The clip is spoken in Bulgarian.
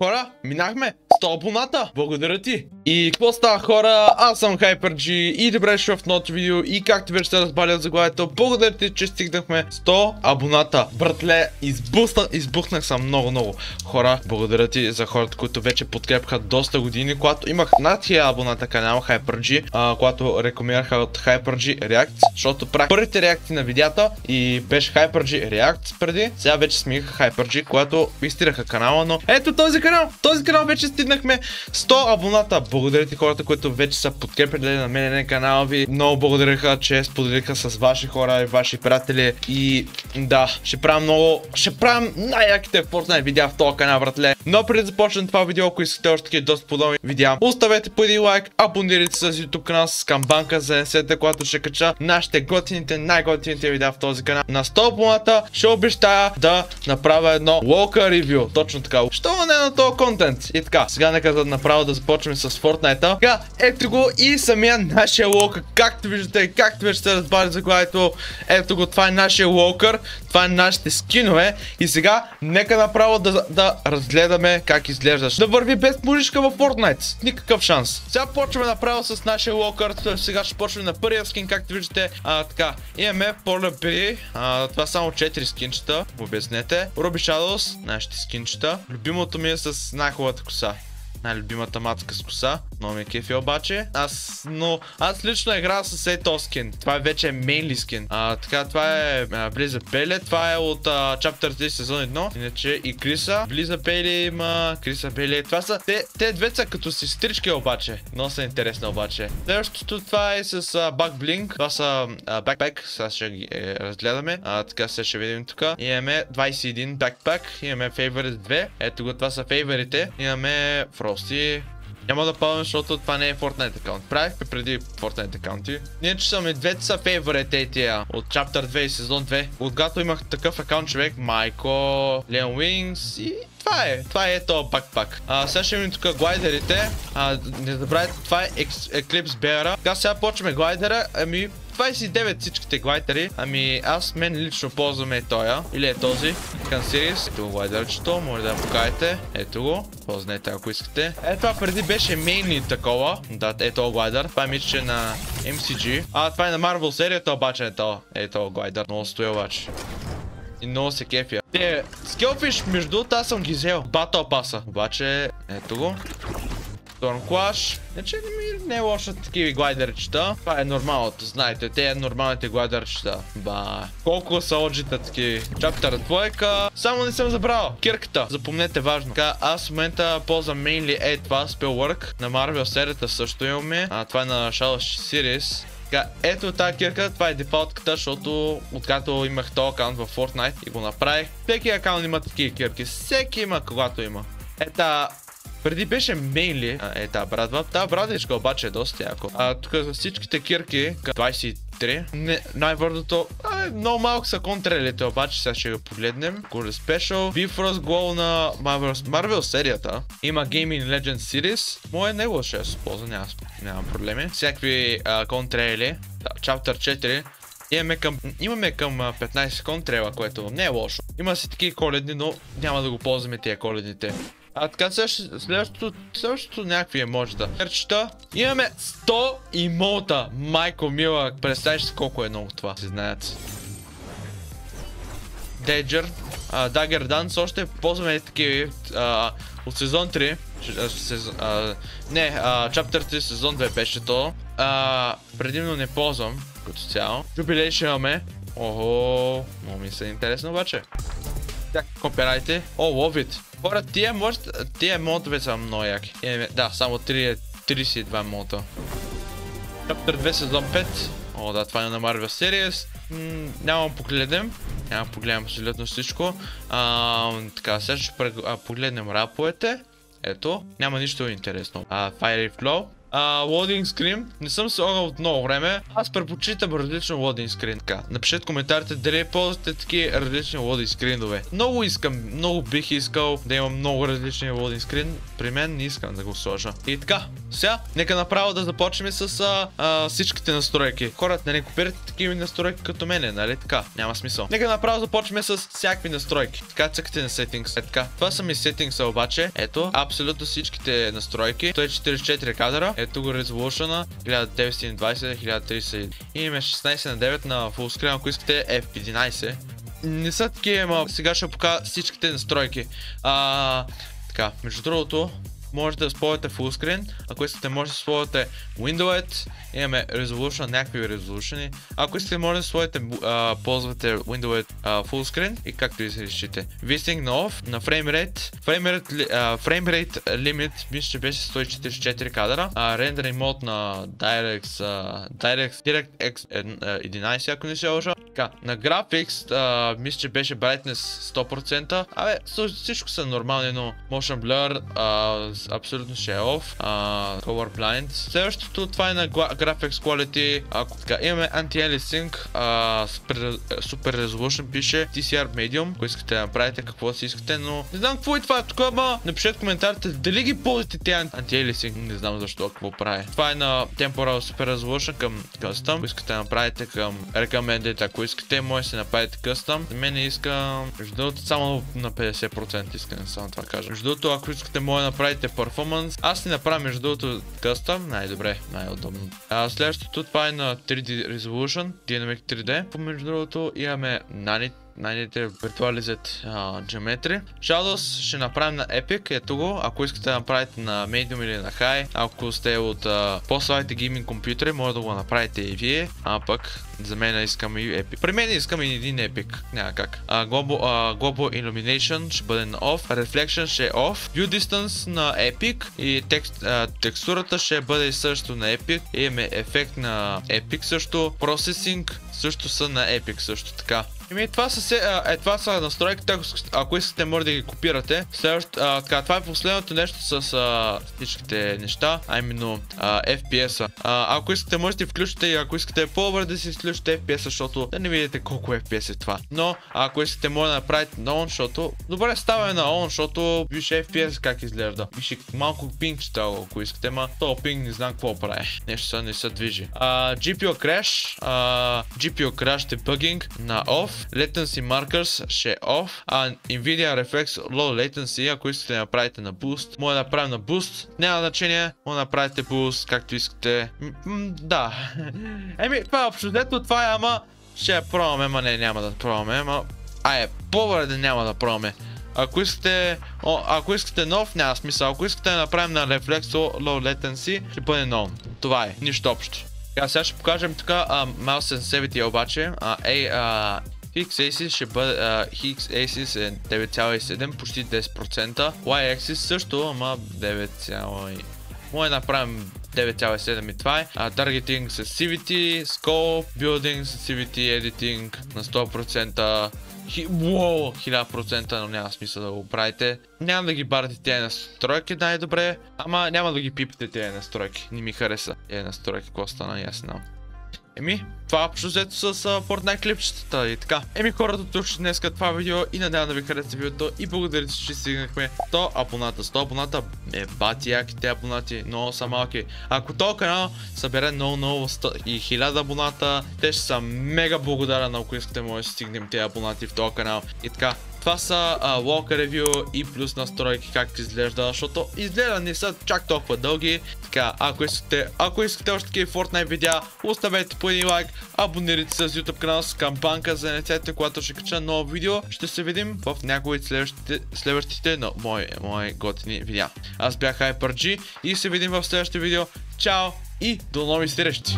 Хора, минахме 100 абоната. Благодаря ти. И какво става, хора? Аз съм HyperG и добре дошъл в новото видео. И както вече сте разбрали от заглавието, благодаря ти, че стигнахме 100 абоната. Братле, избухнах съм много. Хора, благодаря ти за хората, които вече подкрепаха доста години. Когато имах над 1000 абоната канал HyperG, когато рекламираха от HyperG React, защото правих първите реакции на видеята и беше HyperG React преди. Сега вече смиха HyperG, когато изтираха канала, но ето този канал вече стигнахме 100 абоната. Благодаря ти хората, които вече са подкрепили на мен канала ви. Много благодаряха, че споделиха с ваши хора и ваши приятели. И да, ще правим най-яките Fortnite видеа в този канал, братле. Но преди да започнем това видео, ако искате още такива доста подобни видеа, оставете по един лайк, абонирайте се за YouTube канал с камбанка, занесете, когато ще кача нашите най-готините видеа в този канал. На 100 абоната ще обещая да направя едно лока ревю. Точно така. Що не на този контент? И така, сега нека да направо да започнем с Fortnite-а. Така, ето го и самия нашия локър. Както виждате, както вече сте разбрали заглавието, ето го, това е нашия локър, това е нашите скинове. И сега нека направо да разгледаме как изглеждаш. Да върви без мушичка в Fortnite. Никакъв шанс. Сега почваме направо с нашия локър. Сега ще почваме на първия скин, както виждате. Така, имаме Polar. Това само 4 скинчета. Обяснете. Ruby Shadows, нашите скинчета. Любимото ми е с най-хубавата коса. Най-любимата матка с коса. Много ми кефи обаче. Аз лично играя с ето скин. Това е вече мейнли скин. Така, това е Близа Пеле. Това е от Chapter 3 сезон 1. Иначе и Криса. Близа Пеле има. Криса Пеле. Това са. Те две са като сестрички обаче. Много са интересни обаче. Следващото това е с Back Blink. Това са Backpack. Сега ще ги разгледаме. Така сега ще видим тук. Имаме 21 Backpack. Имаме Favorite 2. Ето го, това са фейворите. Имаме Frosty. Няма да падаме, защото това не е Fortnite аккаунт. Правихме преди Fortnite аккаунти. Ние че сме двете са фейворите тия от Chapter 2 и сезон 2. Когато имах такъв аккаунт, човек, Майко, Leon Wings и това е ето бакпак. Сега ще видим тук глайдерите. Не забравяйте, това е Eclipse Bear. Така сега почваме глайдера. 29 всичките глайдери. Мен лично ползваме тоя. Или е този. Series. Ето го глайдерчето. Може да я покажете. Ето го. Ползвайте ако искате. Това преди беше мейнли такова. Да, ето глайдер. Това мисля, че на MCG. Това е на Marvel серията, обаче ето глайдер. Много стоя обаче. И много се кефя. Скелфиш, между другото, аз съм ги взел. Батъл паса. Обаче, ето го. Storm Clash. Не е лошо такива глайдерчета. Това е нормалното, знаете. Те е нормалните глайдерчета. Колко са оджита такива. Chapter 2. Само не съм забрал. Кирката. Запомнете, важно. Аз в момента ползвам mainly това Spellwork. На Marvel серията също имаме. Това е на Shadow Series. Ето тази кирка, това е дефолтката, защото откакто имах този аккаунт в Fortnite и го направих. Всеки аккаунт има такива кирки, всеки има когато има. Преди беше мейнли, брадва. Та брадичка обаче е доста яко. Тук за всичките кирки, 23. Най-върдото, много малко са контрелите, обаче сега ще го погледнем. Gold Special, Bifrost Glow на Marvel серията. Има Gaming Legends Series. Мое него ще се ползва, нямам проблеми. Всякакви контрели. Chapter 4. Имаме към 15 контрела, което не е лошо. Има си такива коледни, но няма да го ползваме тия коледните. Така следващото някакви еможита. Имаме 100 имота. Майко мила, представиш си колко е много това. Си знаят. Danger. Dagger Dance. Още ползваме такива от сезон 3. Chapter 3 сезон 2 беше то. Предимно не ползвам като цяло. Jubilation имаме. Охо, много ми се интересно обаче. Копирайте. Ловит. Хора, тия модове са много яки. Да, само 32 мода. Chapter 2 сезон 5. Да, това е на Marvel Series. Няма погледнем. Няма погледнем абсолютно всичко. Така, сега ще погледнем раповете. Ето, няма нищо интересно. Fire Flow. Loading Screen. Не съм се огъл от много време. Аз предпочитам различно Loading Screen. Така, напишете в коментарите дали ползвате такива различни Loading Screen-ове. Много бих искал да имам много различни Loading Screen. При мен не искам да го сложа. И така, Сега, нека направо да започнем с всичките настройки. Хората не копирате такива настройки като мене, нали така? Няма смисъл. Нека направо започнем с всякакви настройки. Така цъкате на settings. Така. Това са ми settings обаче. Ето, абсолютно всичките настройки. 144 кадъра. Ето го resolution 1920, 1030. И имаме 16 на 9 на full screen, ако искате F11. Не са такива, но сега ще покажа всичките настройки. Така, между другото, можете да използвате fullscreen, ако искате може да използвате windowet, имаме resolution, някакви resolution. Ако искате може да ползвате windowet fullscreen и както и се решите. VSync на off, на framerate limit мисля, че беше 144 кадъра, rendering mode на DirectX 11, ако не се лъжа. Така, на graphics мисля, че беше brightness 100%. Абе, всичко са нормални, но motion blur абсолютно ще е off. Colorblind. Следващото, това е на graphics quality. Така, имаме anti-aliasing, super resolution пише, TCR medium, ако искате да направите какво си искате, но не знам какво е това тук, ама напишете в коментарите дали ги ползвате тези anti-aliasing, не знам защо, какво прави. Това е на temporal super resolution към custom, ако искате да направите към recommended, ако искате може да се направите custom. За мен искам, между другото, само на 50% искам само това кажа. Между другото, ако искате може да направите performance, аз си направя между другото custom, най-добре, най-удобно. Следващото, това е на 3D resolution, Dynamic 3D. Между другото имаме най-дете Virtualized Geometry. Shadows ще направим на Epic, ето го. Ако искате да направите на Medium или на High, ако сте от по-слабите гейминг компютри, може да го направите и вие, пък за мен искам и Epic. При мен искам и един Epic, няма как. Global Illumination ще бъде на Off, Reflection ще е Off, View Distance на Epic и текстурата ще бъде също на Epic. Имаме ефект на Epic също, Processing също са на Epic също така. Това са настройките, ако искате може да ги копирате. Така, това е последното нещо с всичките неща, а именно FPS-а. Ако искате можете да включите и ако искате по-добре да си изключите FPS-а, защото да не видите колко FPS е това. Но ако искате може да направите на on, защото добре ставаме на on, защото виж FPS как изглежда. Виж малко пинг ще става, ако искате, ма този пинг не знам какво прави. Нещо не се движи. GPU Crash ще bugging на off. Latency Markers ще е off, Nvidia Reflex Low Latency, ако искате да направите на Boost, може да направим на Boost, няма значение, може да направите Boost, както искате. Да. Това е общо, това е, ама ще я пробваме, ама не, няма да пробваме, ама по-добре да няма да пробваме. Ако искате нов, няма смисъл, ако искате да направим на Reflex Low Latency, ще бъде нов. Това е, нищо общо. Сега ще покажем тук Mouse Sensitivity обаче, X-Axis ще бъде X-Axis е 9,7, почти 10%. Y-Axis също, ама 9, може да направим 9,7 и това е. Targeting Sensitivity, Scope, Building Sensitivity, Editing на 100%. 1000%, но няма смисъл да го правите. Няма да ги барате тези настройки най-добре, ама няма да ги пипате тези настройки. Не ми хареса тези настройки, какво стана, ясно. Това общо взето с Fortnite клипчетата и така. Хората тук ще днеска това видео и надявам да ви хареса видеото и благодаря, че стигнахме 100 абоната. 100 абоната бати яките абонати, много са малки. Ако този канал събере много и 1000 абоната, те ще са мега благодарен, ако искате може да стигнем тези абонати в този канал и така. Това са Walker Review и плюс настройки как изглежда, защото изгледа не са чак толкова дълги. Така, ако искате още такива Fortnite видеа, оставете по един лайк, абонирайте се с YouTube канал с кампанка за децата, когато ще кача ново видео. Ще се видим в някои от следващите мои готини видеа. Аз бях HyperG и се видим в следващото видео. Чао и до нови срещи!